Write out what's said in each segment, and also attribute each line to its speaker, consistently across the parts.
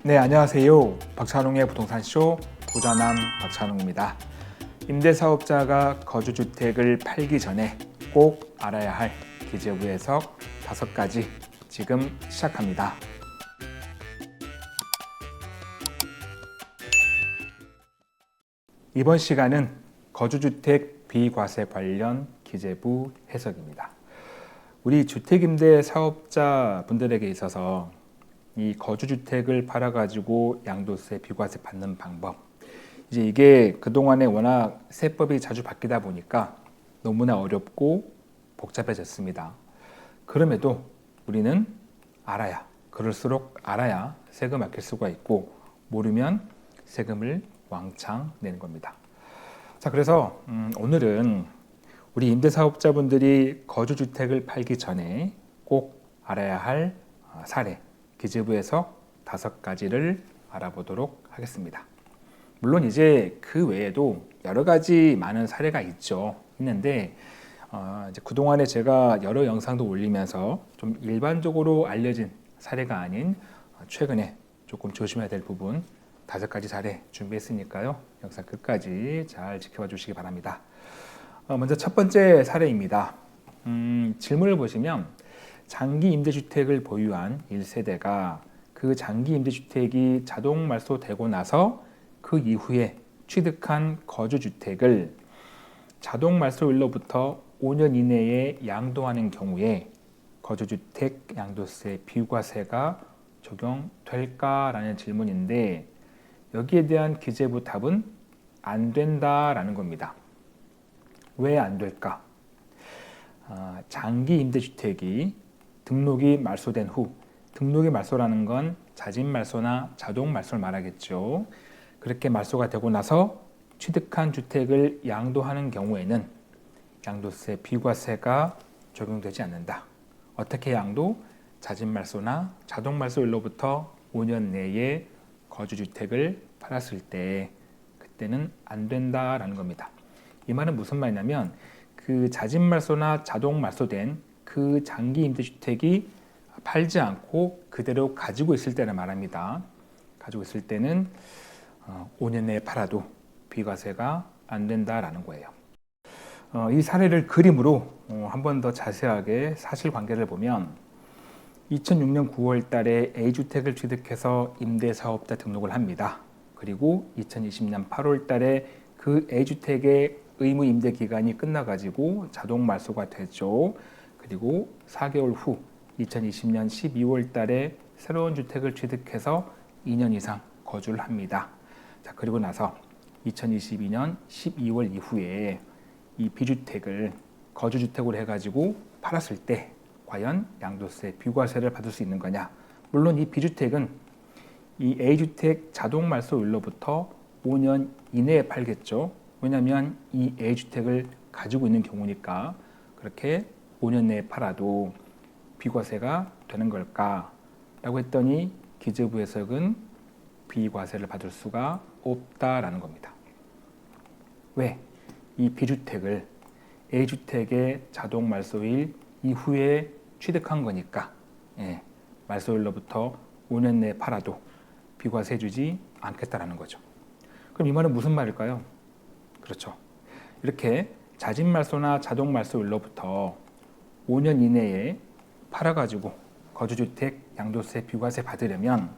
Speaker 1: 네, 안녕하세요. 박찬웅의 부동산쇼 부자남 박찬웅입니다. 임대사업자가 거주주택을 팔기 전에 꼭 알아야 할 기재부 해석 5가지 지금 시작합니다. 이번 시간은 거주주택 비과세 관련 기재부 해석입니다. 우리 주택임대 사업자분들에게 있어서 이 거주주택을 팔아가지고 양도세 비과세 받는 방법, 이제 이게 그동안에 워낙 세법이 자주 바뀌다 보니까 너무나 어렵고 복잡해졌습니다. 그럼에도 우리는 그럴수록 알아야 세금 아낄 수가 있고, 모르면 세금을 왕창 내는 겁니다. 자, 그래서 오늘은 우리 임대사업자분들이 거주주택을 팔기 전에 꼭 알아야 할 사례, 기재부 해석 5가지를 알아보도록 하겠습니다. 물론 이제 그 외에도 여러 가지 많은 사례가 있는데 이제 그동안에 제가 여러 영상도 올리면서 좀 일반적으로 알려진 사례가 아닌 최근에 조금 조심해야 될 부분 5가지 사례 준비했으니까요. 영상 끝까지 잘 지켜봐 주시기 바랍니다. 먼저 첫 번째 사례입니다. 질문을 보시면 장기 임대주택을 보유한 1세대가 그 장기 임대주택이 자동 말소되고 나서 그 이후에 취득한 거주주택을 자동 말소일로부터 5년 이내에 양도하는 경우에 거주주택 양도세 비과세가 적용될까라는 질문인데, 여기에 대한 기재부 답은 안 된다라는 겁니다. 왜 안 될까? 장기 임대주택이 등록이 말소된 후, 등록이 말소라는 건 자진 말소나 자동 말소를 말하겠죠. 그렇게 말소가 되고 나서 취득한 주택을 양도하는 경우에는 양도세 비과세가 적용되지 않는다. 어떻게 양도? 자진 말소나 자동 말소일로부터 5년 내에 거주주택을 팔았을 때 그때는 안 된다라는 겁니다. 이 말은 무슨 말이냐면 그 자진 말소나 자동 말소된 그 장기 임대주택이 팔지 않고 그대로 가지고 있을 때를 말합니다. 가지고 있을 때는 5년 내에 팔아도 비과세가 안 된다라는 거예요. 이 사례를 그림으로 한 번 더 자세하게 사실관계를 보면 2006년 9월 달에 A주택을 취득해서 임대사업자 등록을 합니다. 그리고 2020년 8월 달에 그 A주택의 의무 임대 기간이 끝나가지고 자동 말소가 되죠. 그리고 4개월 후 2020년 12월 달에 새로운 주택을 취득해서 2년 이상 거주를 합니다. 자, 그리고 나서 2022년 12월 이후에 이 B주택을 거주주택으로 해가지고 팔았을 때 과연 양도세 비과세를 받을 수 있는 거냐? 물론 이 B주택은 이 A주택 자동 말소일로부터 5년 이내에 팔겠죠. 왜냐하면 이 A주택을 가지고 있는 경우니까. 그렇게 5년 내에 팔아도 비과세가 되는 걸까? 라고 했더니 기재부 해석은 비과세를 받을 수가 없다라는 겁니다. 왜? 이 B주택을 A주택의 자동 말소일 이후에 취득한 거니까 말소일로부터 5년 내에 팔아도 비과세 주지 않겠다라는 거죠. 그럼 이 말은 무슨 말일까요? 그렇죠. 이렇게 자진 말소나 자동 말소일로부터 5년 이내에 팔아가지고 거주주택 양도세 비과세 받으려면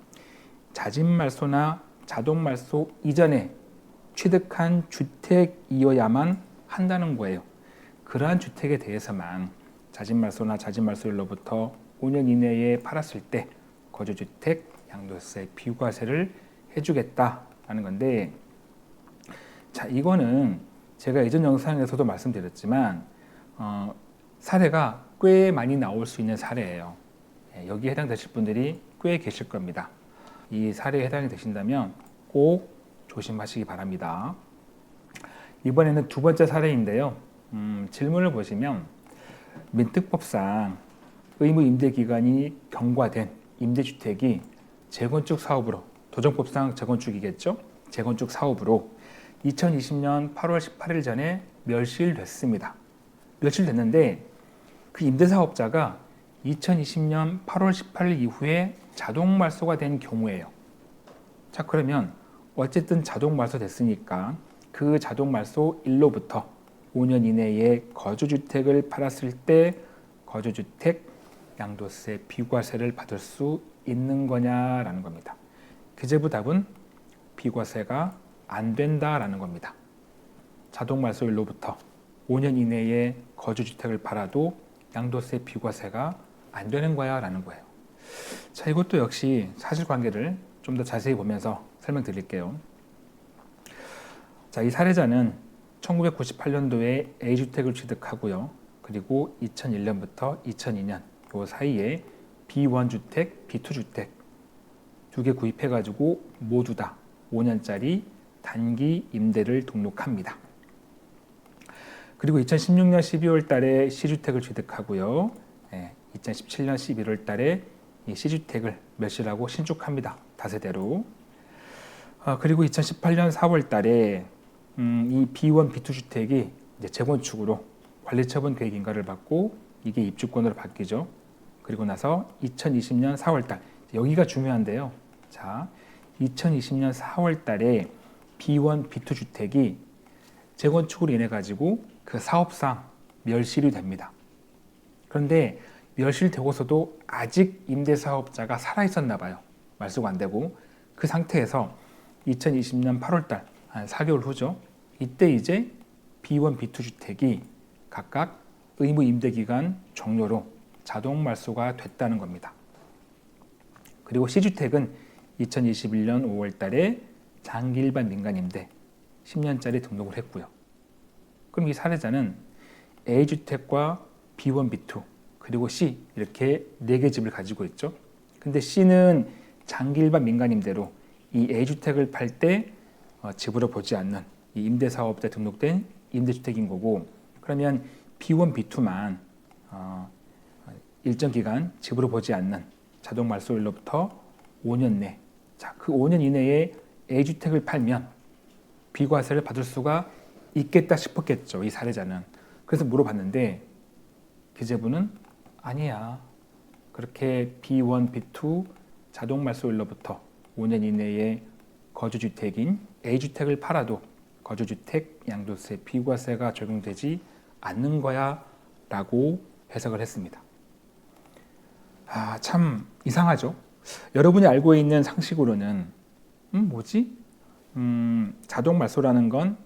Speaker 1: 자진 말소나 자동 말소 이전에 취득한 주택이어야만 한다는 거예요. 그러한 주택에 대해서만 자진 말소나 자진 말소일로부터 5년 이내에 팔았을 때 거주주택 양도세 비과세를 해주겠다라는 건데, 자, 이거는 제가 이전 영상에서도 말씀드렸지만 사례가 꽤 많이 나올 수 있는 사례예요. 여기에 해당되실 분들이 꽤 계실 겁니다. 이 사례에 해당이 되신다면 꼭 조심하시기 바랍니다. 이번에는 두 번째 사례인데요. 질문을 보시면 민특법상 의무 임대 기간이 경과된 임대주택이 재건축 사업으로, 도정법상 재건축이겠죠? 재건축 사업으로 2020년 8월 18일 전에 멸실됐습니다. 멸실됐는데 그 임대사업자가 2020년 8월 18일 이후에 자동 말소가 된 경우에요. 자, 그러면 어쨌든 자동 말소 됐으니까 그 자동 말소 일로부터 5년 이내에 거주주택을 팔았을 때 거주주택 양도세 비과세를 받을 수 있는 거냐라는 겁니다. 기재부 답은 비과세가 안 된다라는 겁니다. 자동 말소일로부터 5년 이내에 거주주택을 팔아도 양도세 비과세가 안 되는 거야 라는 거예요. 자, 이것도 역시 사실관계를 좀 더 자세히 보면서 설명드릴게요. 자, 이 사례자는 1998년도에 A주택을 취득하고요. 그리고 2001년부터 2002년 그 사이에 B1주택, B2주택 두 개 구입해가지고 모두 다 5년짜리 단기 임대를 등록합니다. 그리고 2016년 12월 달에 C주택을 취득하고요. 2017년 11월 달에 이 C주택을 멸실하고 신축합니다. 다세대로. 그리고 2018년 4월 달에 이 B1, B2주택이 이제 재건축으로 관리처분 계획 인가를 받고 이게 입주권으로 바뀌죠. 그리고 나서 2020년 4월 달, 여기가 중요한데요. 자, 2020년 4월 달에 B1, B2주택이 재건축으로 인해 가지고 그 사업상 멸실이 됩니다. 그런데 멸실되고서도 아직 임대사업자가 살아있었나 봐요. 말소가 안 되고. 그 상태에서 2020년 8월 달, 한 4개월 후죠. 이때 이제 B1, B2주택이 각각 의무 임대기간 종료로 자동 말소가 됐다는 겁니다. 그리고 C주택은 2021년 5월 달에 장기 일반 민간임대 10년짜리 등록을 했고요. 그럼 이 사례자는 A주택과 B1, B2 그리고 C 이렇게 4개 집을 가지고 있죠. 근데 C는 장기 일반 민간임대로 이 A주택을 팔 때 집으로 보지 않는 이 임대사업자 등록된 임대주택인 거고, 그러면 B1, B2만 일정 기간 집으로 보지 않는 자동 말소일로부터 5년 내, 자, 그 5년 이내에 A주택을 팔면 비과세를 받을 수가 있겠다 싶었겠죠, 이 사례자는. 그래서 물어봤는데 기재부는 아니야. 그렇게 B1, B2 자동 말소일로부터 5년 이내에 거주주택인 A주택을 팔아도 거주주택 양도세 비과세가 적용되지 않는 거야 라고 해석을 했습니다. 참 이상하죠? 여러분이 알고 있는 상식으로는 뭐지? 자동 말소라는 건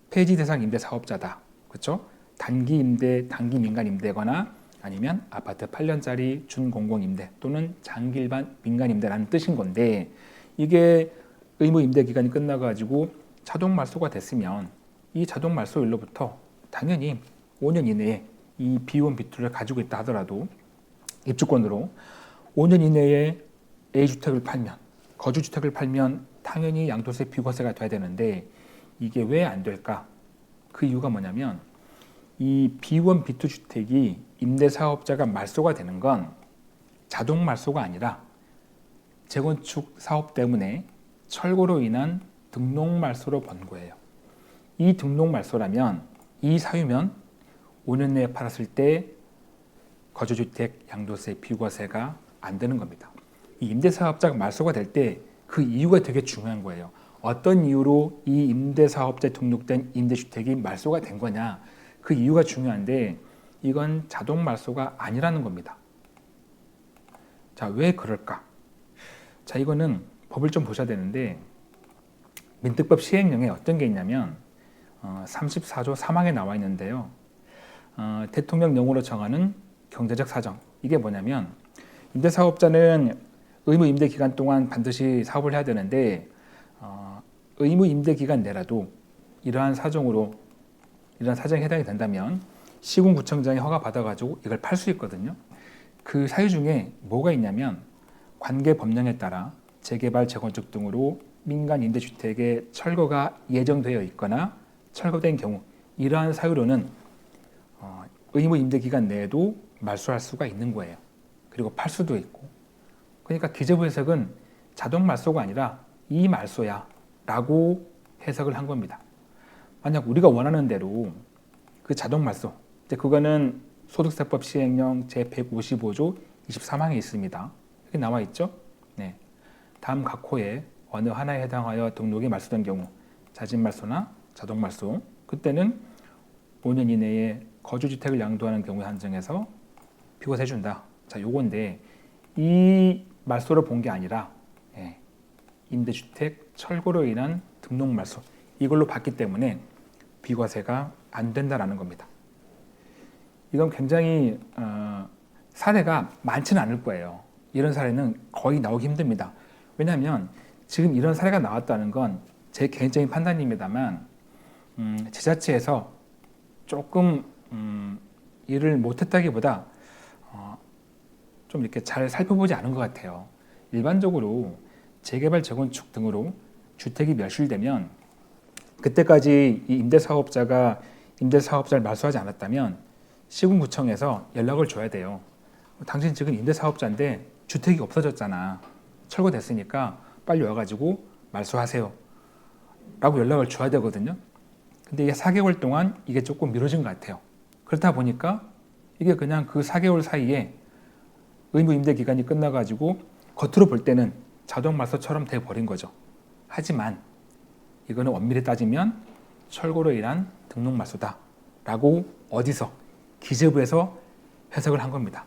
Speaker 1: 폐지 대상 임대 사업자다. 그렇죠? 단기 임대, 단기 민간 임대거나 아니면 아파트 8년짜리 준공공 임대 또는 장기 일반 민간 임대라는 뜻인 건데, 이게 의무 임대 기간이 끝나 가지고 자동 말소가 됐으면 이 자동 말소일로부터 당연히 5년 이내에 이 B1, B2를 가지고 있다 하더라도 입주권으로 5년 이내에 A주택을 팔면, 거주주택을 팔면 당연히 양도세 비과세가 돼야 되는데 이게 왜 안 될까? 그 이유가 뭐냐면 이 B1, B2 주택이 임대사업자가 말소가 되는 건 자동 말소가 아니라 재건축 사업 때문에 철거로 인한 등록 말소로 번 거예요. 이 등록 말소라면, 이 사유면 5년 내에 팔았을 때 거주주택 양도세 비과세가 안 되는 겁니다. 이 임대사업자가 말소가 될 때 그 이유가 되게 중요한 거예요. 어떤 이유로 이 임대사업자에 등록된 임대주택이 말소가 된 거냐, 그 이유가 중요한데 이건 자동 말소가 아니라는 겁니다. 자, 왜 그럴까? 자, 이거는 법을 좀 보셔야 되는데 민특법 시행령에 어떤 게 있냐면 34조 3항에 나와 있는데요. 대통령령으로 정하는 경제적 사정, 이게 뭐냐면 임대사업자는 의무 임대 기간 동안 반드시 사업을 해야 되는데 의무 임대 기간 내라도 이러한 사정으로, 이러한 사정에 해당이 된다면 시군구청장이 허가 받아가지고 이걸 팔 수 있거든요. 그 사유 중에 뭐가 있냐면 관계 법령에 따라 재개발, 재건축 등으로 민간 임대주택의 철거가 예정되어 있거나 철거된 경우, 이러한 사유로는 의무 임대 기간 내에도 말소할 수가 있는 거예요. 그리고 팔 수도 있고. 그러니까 기재부 해석은 자동 말소가 아니라 이 말소야 라고 해석을 한 겁니다. 만약 우리가 원하는 대로 그 자동 말소, 이제 그거는 소득세법 시행령 제155조 23항에 있습니다. 여기 나와 있죠? 네. 다음 각 호에 어느 하나에 해당하여 등록이 말소된 경우, 자진말소나 자동말소, 그때는 5년 이내에 거주주택을 양도하는 경우에 한정해서 비과세 해준다. 자, 요건데 이 말소를 본 게 아니라 임대주택 철거로 인한 등록말소, 이걸로 봤기 때문에 비과세가 안 된다라는 겁니다. 이건 굉장히 사례가 많지는 않을 거예요. 이런 사례는 거의 나오기 힘듭니다. 왜냐하면 지금 이런 사례가 나왔다는 건 제 개인적인 판단입니다만 지자체에서 조금 일을 못했다기보다 좀 이렇게 잘 살펴보지 않은 것 같아요. 일반적으로 재개발, 재건축 등으로 주택이 멸실되면 그때까지 이 임대사업자가 임대사업자를 말소하지 않았다면 시군구청에서 연락을 줘야 돼요. 당신 지금 임대사업자인데 주택이 없어졌잖아. 철거됐으니까 빨리 와가지고 말소하세요. 라고 연락을 줘야 되거든요. 근데 이게 4개월 동안 이게 조금 미뤄진 것 같아요. 그렇다 보니까 이게 그냥 그 4개월 사이에 의무 임대 기간이 끝나가지고 겉으로 볼 때는 자동 말소처럼 돼버린 거죠. 하지만 이거는 엄밀히 따지면 철거로 인한 등록 말소다 라고 어디서 기재부에서 해석을 한 겁니다.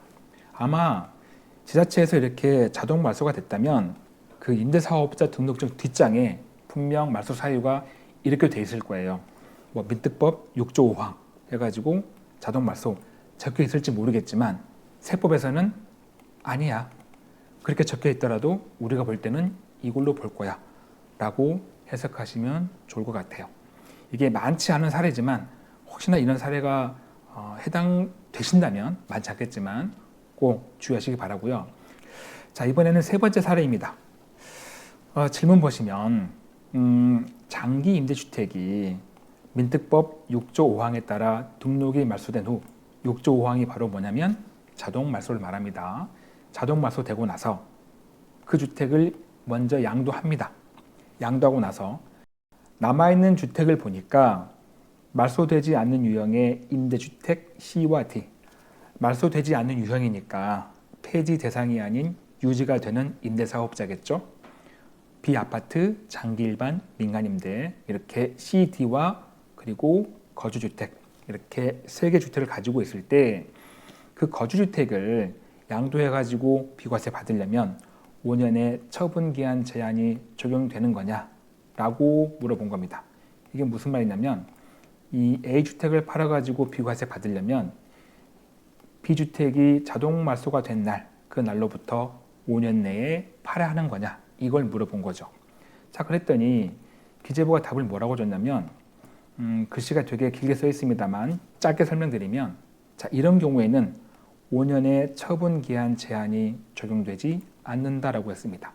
Speaker 1: 아마 지자체에서 이렇게 자동 말소가 됐다면 그 임대사업자 등록증 뒷장에 분명 말소 사유가 이렇게 돼 있을 거예요. 뭐 민특법 6조 5항 해가지고 자동 말소 적혀 있을지 모르겠지만 세법에서는 아니야. 그렇게 적혀 있더라도 우리가 볼 때는 이걸로 볼 거야 라고 해석하시면 좋을 것 같아요. 이게 많지 않은 사례지만 혹시나 이런 사례가 해당되신다면, 많지 않겠지만 꼭 주의하시기 바라고요. 자, 이번에는 세 번째 사례입니다. 질문 보시면 장기 임대주택이 민특법 6조 5항에 따라 등록이 말소된 후 6조 5항이 바로 뭐냐면 자동 말소를 말합니다. 자동 말소되고 나서 그 주택을 먼저 양도합니다. 양도하고 나서 남아있는 주택을 보니까 말소되지 않는 유형의 임대주택 C와 D, 말소되지 않는 유형이니까 폐지 대상이 아닌 유지가 되는 임대사업자겠죠. B아파트, 장기 일반, 민간임대 이렇게 C, D와 그리고 거주주택 이렇게 세 개 주택을 가지고 있을 때 그 거주주택을 양도해가지고 비과세 받으려면 5년의 처분기한 제한이 적용되는 거냐라고 물어본 겁니다. 이게 무슨 말이냐면 이 A주택을 팔아가지고 비과세 받으려면 B주택이 자동 말소가 된 날, 그 날로부터 5년 내에 팔아야 하는 거냐, 이걸 물어본 거죠. 자, 그랬더니 기재부가 답을 뭐라고 줬냐면 글씨가 되게 길게 써 있습니다만 짧게 설명드리면, 자, 이런 경우에는 5년의 처분기한 제한이 적용되지 않는다라고 했습니다.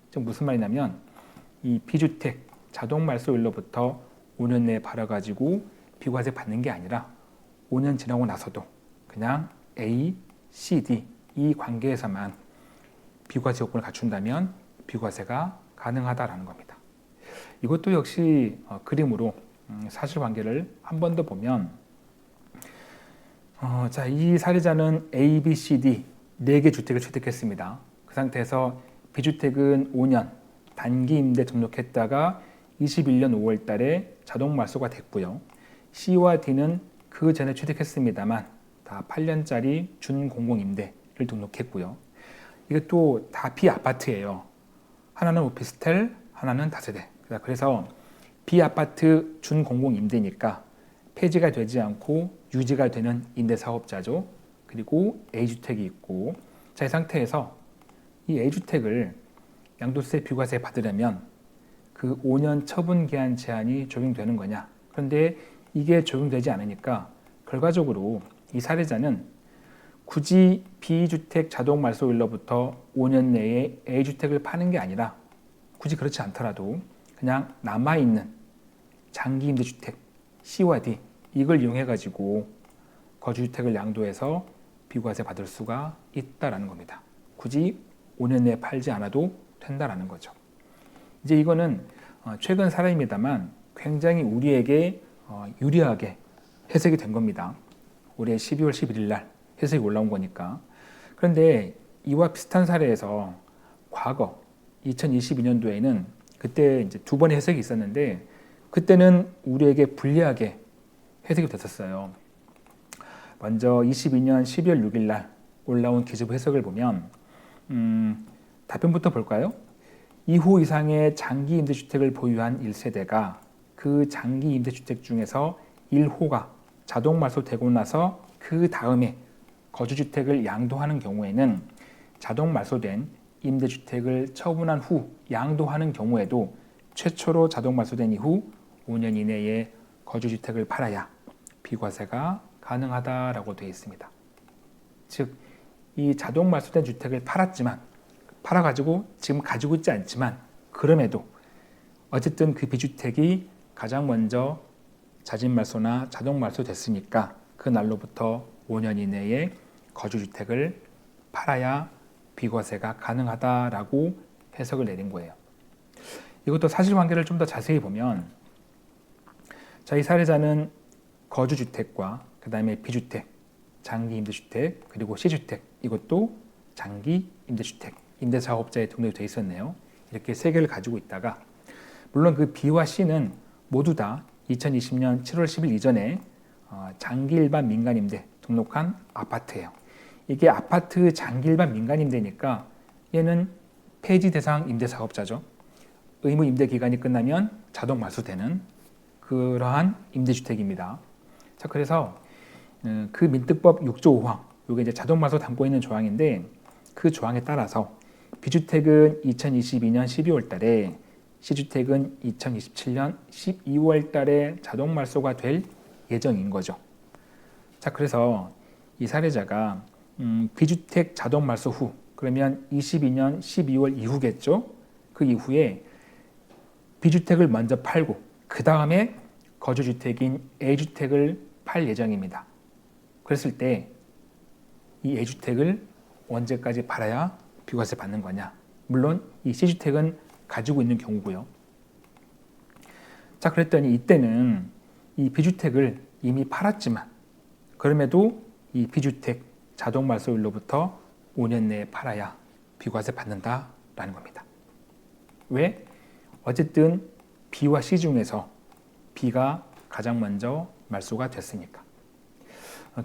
Speaker 1: 즉 무슨 말이냐면 이 B주택 자동 말소일로부터 5년 내에 팔아가지고 비과세 받는 게 아니라 5년 지나고 나서도 그냥 A, C, D 이 관계에서만 비과세 요건을 갖춘다면 비과세가 가능하다라는 겁니다. 이것도 역시 그림으로 사실관계를 한 번 더 보면 자, 이 사례자는 A, B, C, D 4개 주택을 취득했습니다. 그 상태에서 B주택은 5년 단기 임대 등록했다가 21년 5월 달에 자동 말소가 됐고요. C와 D는 그 전에 취득했습니다만 다 8년짜리 준공공임대를 등록했고요. 이게 또 다 B아파트예요. 하나는 오피스텔, 하나는 다세대. 그래서 B아파트 준공공임대니까 폐지가 되지 않고 유지가 되는 임대사업자죠. 그리고 A주택이 있고, 자, 이 상태에서 이 A주택을 양도세 비과세 받으려면 그 5년 처분기한 제한이 적용되는 거냐. 그런데 이게 적용되지 않으니까 결과적으로 이 사례자는 굳이 B주택 자동 말소일로부터 5년 내에 A주택을 파는 게 아니라 굳이 그렇지 않더라도 그냥 남아있는 장기 임대주택 C와 D 이걸 이용해 가지고 거주주택을 양도해서 비과세 받을 수가 있다라는 겁니다. 굳이 5년 내에 팔지 않아도 된다라는 거죠. 이제 이거는 최근 사례입니다만 굉장히 우리에게 유리하게 해석이 된 겁니다. 올해 12월 11일 날 해석이 올라온 거니까. 그런데 이와 비슷한 사례에서 과거 2022년도에는 그때 이제 두 번의 해석이 있었는데 그때는 우리에게 불리하게 해석이 됐었어요. 먼저 22년 12월 6일 날 올라온 기재부 해석을 보면 답변부터 볼까요? 2호 이상의 장기 임대주택을 보유한 1세대가 그 장기 임대주택 중에서 1호가 자동 말소되고 나서 그 다음에 거주주택을 양도하는 경우에는 자동 말소된 임대주택을 처분한 후 양도하는 경우에도 최초로 자동 말소된 이후 5년 이내에 거주주택을 팔아야 비과세가 가능하다라고 되어 있습니다. 즉, 이 자동 말소된 주택을 팔아가지고 지금 가지고 있지 않지만 그럼에도 어쨌든 그 비주택이 가장 먼저 자진 말소나 자동 말소됐으니까 그 날로부터 5년 이내에 거주주택을 팔아야 비과세가 가능하다라고 해석을 내린 거예요. 이것도 사실관계를 좀 더 자세히 보면 이 사례자는 거주주택과 그 다음에 비주택, 장기 임대주택, 그리고 시주택, 이것도 장기 임대주택, 임대사업자에 등록이 되어 있었네요. 이렇게 세 개를 가지고 있다가 물론 그 B와 C는 모두 다 2020년 7월 10일 이전에 장기 일반 민간임대 등록한 아파트예요. 이게 아파트 장기 일반 민간임대니까 얘는 폐지 대상 임대사업자죠. 의무 임대 기간이 끝나면 자동 말소되는 그러한 임대주택입니다. 자, 그래서 그 민특법 6조 5항, 이게 이제 자동 말소 담고 있는 조항인데 그 조항에 따라서 비주택은 2022년 12월 달에 시주택은 2027년 12월 달에 자동 말소가 될 예정인 거죠. 자, 그래서 이 사례자가 비주택 자동 말소 후 그러면 22년 12월 이후겠죠. 그 이후에 비주택을 먼저 팔고 그 다음에 거주주택인 A주택을 팔 예정입니다. 그랬을 때 이 A주택을 언제까지 팔아야 비과세 받는 거냐? 물론 이 C주택은 가지고 있는 경우고요. 자, 그랬더니 이때는 이 B주택을 이미 팔았지만 그럼에도 이 B주택 자동 말소일로부터 5년 내에 팔아야 비과세 받는다라는 겁니다. 왜? 어쨌든 B와 C 중에서 B가 가장 먼저 말소가 됐으니까.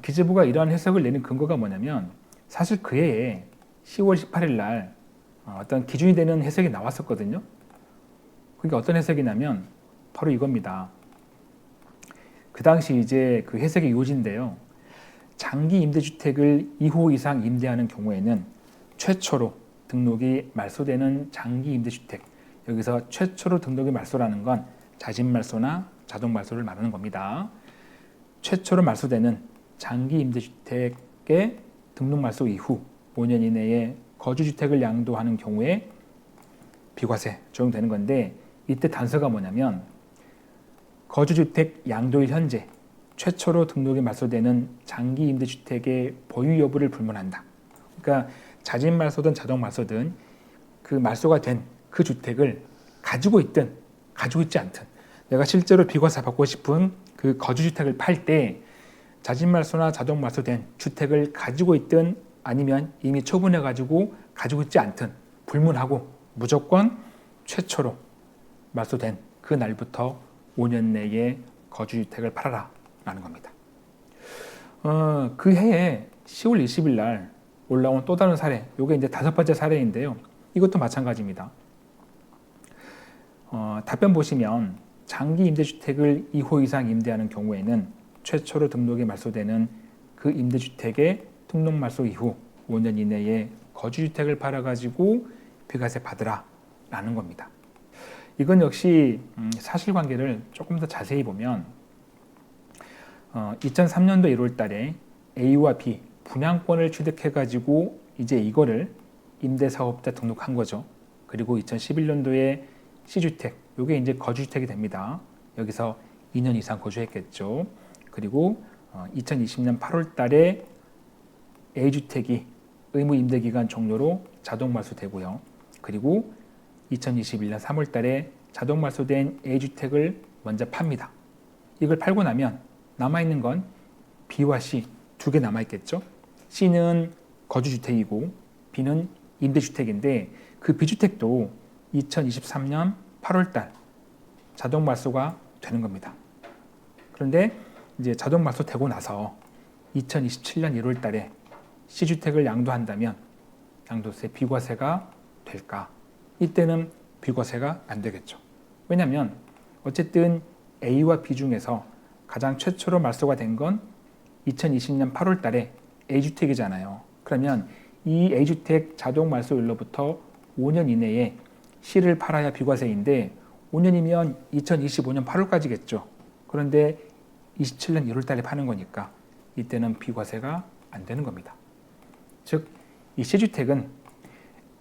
Speaker 1: 기재부가 이러한 해석을 내는 근거가 뭐냐면 사실 그 해에 10월 18일 날 어떤 기준이 되는 해석이 나왔었거든요. 그게 어떤 해석이냐면 바로 이겁니다. 그 당시 이제 그 해석의 요지인데요. 장기 임대주택을 2호 이상 임대하는 경우에는 최초로 등록이 말소되는 장기 임대주택, 여기서 최초로 등록이 말소라는 건 자진 말소나 자동 말소를 말하는 겁니다. 최초로 말소되는 장기 임대주택의 등록 말소 이후 5년 이내에 거주주택을 양도하는 경우에 비과세 적용되는 건데 이때 단서가 뭐냐면 거주주택 양도일 현재 최초로 등록이 말소되는 장기 임대주택의 보유 여부를 불문한다. 그러니까 자진 말소든 자동 말소든 그 말소가 된 그 주택을 가지고 있든 가지고 있지 않든 내가 실제로 비과세 받고 싶은 그 거주주택을 팔 때 자진 말소나 자동 말소된 주택을 가지고 있든 아니면 이미 처분해 가지고 가지고 있지 않든 불문하고 무조건 최초로 말소된 그 날부터 5년 내에 거주주택을 팔아라 라는 겁니다. 그 해에 10월 20일 날 올라온 또 다른 사례, 이게 이제 5번째 사례인데요. 이것도 마찬가지입니다. 답변 보시면 장기 임대주택을 2호 이상 임대하는 경우에는 최초로 등록이 말소되는 그 임대주택의 등록 말소 이후 5년 이내에 거주주택을 팔아가지고 비과세 받으라 라는 겁니다. 이건 역시 사실관계를 조금 더 자세히 보면 2003년도 1월 달에 A와 B 분양권을 취득해가지고 이제 이거를 임대사업자 등록한 거죠. 그리고 2011년도에 C주택, 이게 이제 거주주택이 됩니다. 여기서 2년 이상 거주했겠죠. 그리고 2020년 8월 달에 A주택이 의무 임대기간 종료로 자동 말소되고요. 그리고 2021년 3월 달에 자동 말소된 A주택을 먼저 팝니다. 이걸 팔고 나면 남아있는 건 B와 C 두 개 남아있겠죠. C는 거주주택이고 B는 임대주택인데 그 B주택도 2023년 8월 달 자동 말소가 되는 겁니다. 그런데 이제 자동 말소되고 나서 2027년 1월 달에 C주택을 양도한다면 양도세 비과세가 될까? 이때는 비과세가 안 되겠죠. 왜냐하면 어쨌든 A와 B 중에서 가장 최초로 말소가 된 건 2020년 8월 달에 A주택이잖아요. 그러면 이 A주택 자동 말소일로부터 5년 이내에 C를 팔아야 비과세인데 5년이면 2025년 8월까지겠죠. 그런데 27년 1월 달에 파는 거니까 이때는 비과세가 안 되는 겁니다. 즉, 이 C주택은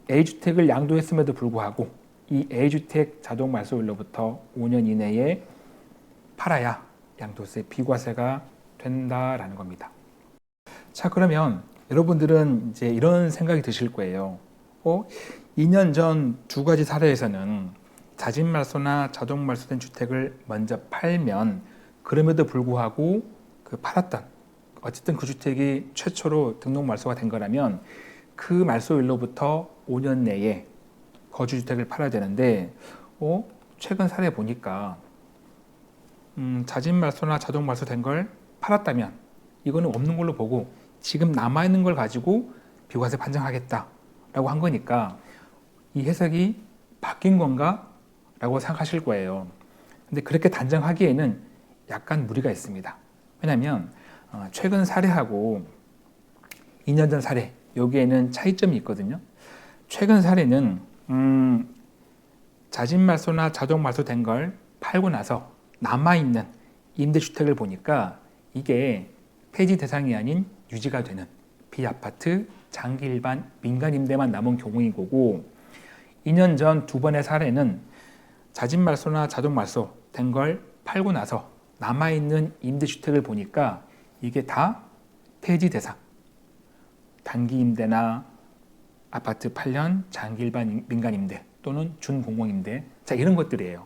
Speaker 1: A주택을 양도했음에도 불구하고 이 A주택 자동 말소일로부터 5년 이내에 팔아야 양도세 비과세가 된다라는 겁니다. 자, 그러면 여러분들은 이제 이런 생각이 드실 거예요. 2년 전 두 가지 사례에서는 자진 말소나 자동 말소된 주택을 먼저 팔면 그럼에도 불구하고 그 팔았던 어쨌든 그 주택이 최초로 등록 말소가 된 거라면 그 말소일로부터 5년 내에 거주주택을 팔아야 되는데 최근 사례 보니까 자진 말소나 자동 말소된 걸 팔았다면 이거는 없는 걸로 보고 지금 남아있는 걸 가지고 비과세 판정하겠다라고 한 거니까 이 해석이 바뀐 건가? 라고 생각하실 거예요. 근데 그렇게 단정하기에는 약간 무리가 있습니다. 왜냐하면 최근 사례하고 2년 전 사례 여기에는 차이점이 있거든요. 최근 사례는 자진 말소나 자동 말소된 걸 팔고 나서 남아있는 임대주택을 보니까 이게 폐지 대상이 아닌 유지가 되는 비아파트, 장기 일반, 민간 임대만 남은 경우인 거고 2년 전 두 번의 사례는 자진 말소나 자동 말소 된 걸 팔고 나서 남아있는 임대주택을 보니까 이게 다 폐지 대상, 단기 임대나 아파트 8년, 장기 일반 민간 임대 또는 준공공 임대, 자 이런 것들이에요.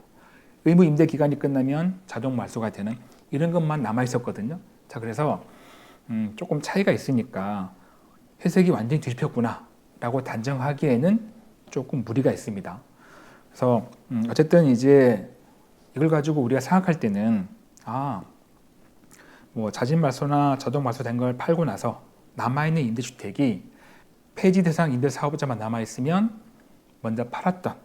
Speaker 1: 의무 임대 기간이 끝나면 자동 말소가 되는 이런 것만 남아 있었거든요. 자 그래서 조금 차이가 있으니까 해석이 완전히 뒤집혔구나 라고 단정하기에는 조금 무리가 있습니다. 그래서 어쨌든 이제 이걸 가지고 우리가 생각할 때는 뭐 자진 말소나 자동 말소 된 걸 팔고 나서 남아있는 임대주택이 폐지 대상 임대사업자만 남아있으면 먼저 팔았던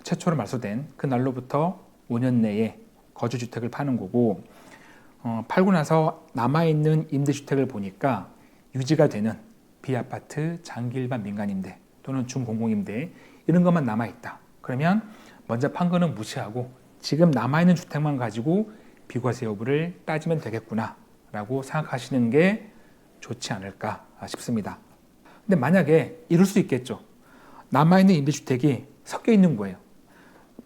Speaker 1: 최초로 말소된 그 날로부터 5년 내에 거주주택을 파는 거고 팔고 나서 남아있는 임대주택을 보니까 유지가 되는 비아파트, 장기 일반 민간임대 또는 준공공임대 이런 것만 남아있다. 그러면 먼저 판 거는 무시하고 지금 남아있는 주택만 가지고 비과세 여부를 따지면 되겠구나 라고 생각하시는 게 좋지 않을까 싶습니다. 근데 만약에 이럴 수 있겠죠. 남아있는 임대주택이 섞여 있는 거예요.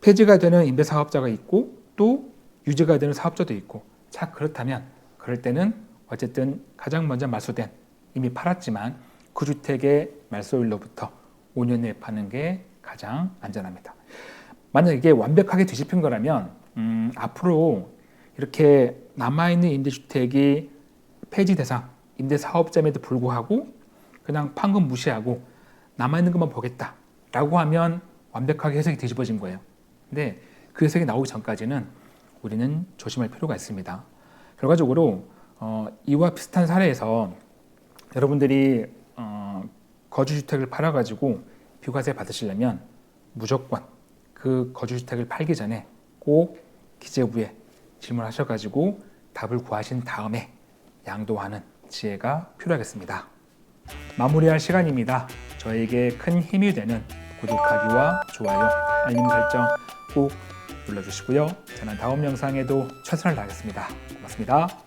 Speaker 1: 폐지가 되는 임대사업자가 있고 또 유지가 되는 사업자도 있고 자 그렇다면 그럴 때는 어쨌든 가장 먼저 말소된 이미 팔았지만 그 주택의 말소일로부터 5년 내에 파는 게 가장 안전합니다. 만약 이게 완벽하게 뒤집힌 거라면 앞으로 이렇게 남아있는 임대주택이 폐지 대상 임대사업자임에도 불구하고 그냥 판 건 무시하고 남아있는 것만 보겠다라고 하면 완벽하게 해석이 뒤집어진 거예요. 근데 그 해석이 나오기 전까지는 우리는 조심할 필요가 있습니다. 결과적으로 이와 비슷한 사례에서 여러분들이 거주주택을 팔아가지고 비과세 받으시려면 무조건 그 거주주택을 팔기 전에 꼭 기재부에 질문하셔가지고 답을 구하신 다음에 양도하는 지혜가 필요하겠습니다. 마무리할 시간입니다. 저에게 큰 힘이 되는 구독하기와 좋아요, 알림 설정 꼭 눌러주시고요. 저는 다음 영상에도 최선을 다하겠습니다. 고맙습니다.